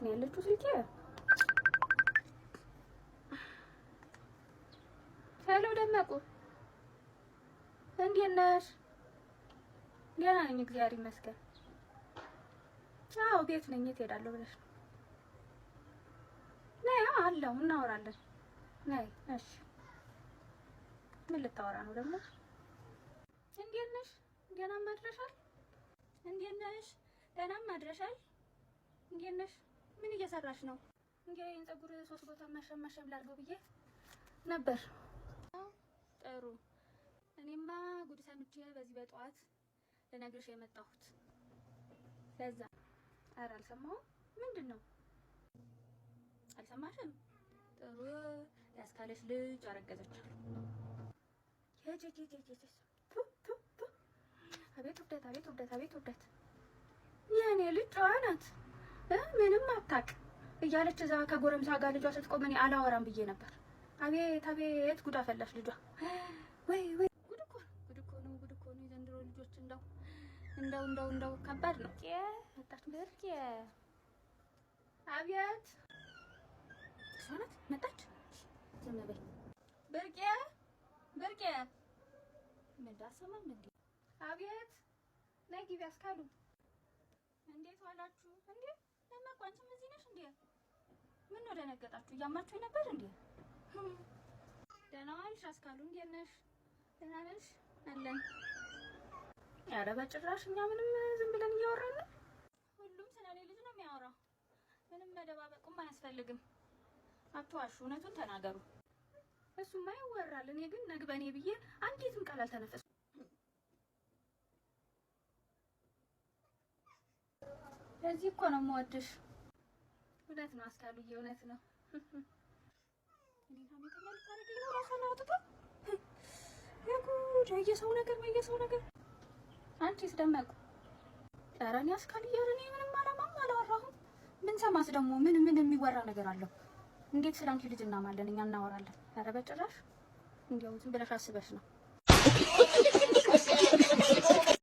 የት ነው ያለችው ስልኬ? ሄሎ ደመቁ፣ እንዴት ነሽ? ደህና ነኝ እግዚአብሔር ይመስገን። አዎ ቤት ነኝ። የት ሄዳለሁ ብለሽ ነው? ነይ አለው እናወራለን። ነይ። እሺ ምን ልታወራ ነው ደግሞ? እንዴት ነሽ? ደህና ማድረሻል? እንዴት ነሽ? ደህና ማድረሻል? እንዴት ነሽ? ምን እየሰራሽ ነው? እንግዲህ ፀጉር 3 ቦታ ማሸማሸም ላድርገው ብዬ ነበር። ጥሩ። እኔማ ጉድ ሰምቼ በዚህ በጠዋት ልነግርሽ የመጣሁት ለዛ። ኧረ አልሰማሁም። ምንድን ነው? አልሰማሽም? ጥሩ። ያስካለሽ ልጅ አረገዘች። አቤት ውብደት፣ አቤት ውብደት፣ አቤት ውብደት! የኔ ልጅ ጨዋ ናት፣ ምንም አታውቅ እያለች እዛ ከጎረምሳ ጋር ልጇ ስትቆም እኔ አላወራም ብዬ ነበር። አቤት አቤት ጉድ አፈላሽ ልጇ። ወይ ወይ ጉድ እኮ ነው፣ ጉድ እኮ ነው፣ ጉድ እኮ ነው የዘንድሮ ልጆች። እንደው ከባድ ነው። መጣች ብርቄ። አቤት እሷ ናት መጣች። ዝም በይ ብርቄ፣ ብርቄ ምን ዳሰማም እንዴ? አቤት ነይ ግቢ አስካሉ። እንዴት ዋላችሁ? እንዴ ደመቁ አንቺም እዚህ ነሽ እንዴ? ምን ነው ደነገጣችሁ? እያማችሁኝ ነበር እንዴ? ደህና ዋልሽ አስካሉ? እንዴት ነሽ? ደህና ነሽ? አለን። ኧረ በጭራሽ እኛ ምንም ዝም ብለን እያወራን ነው። ሁሉም ስለኔ ልጅ ነው የሚያወራው። ምንም መደባበቁም አያስፈልግም። አትዋሹ፣ እውነቱን ተናገሩ። እሱማ ይወራል። እኔ ግን ነግበኔ ብዬ አንዲትም ቃል አልተነፈስኩም። ለዚህ እኮ ነው የምወድሽ። እውነት ነው አስካሉዬ፣ እውነት ነው። የሰው ነገር አንቺስ ደመቁ? ኧረ እኔ አስካልዬ እኔ ምንም አላማም አላወራሁም። ብንሰማስ ደግሞ ምን የሚወራ ነገር አለው? እንዴት ስለ አንቺ ልጅ እናማለን እኛ እናወራለን? ኧረ በጭራሽ። እንዲያው ዝም ብለሽ አስበሽ ነው።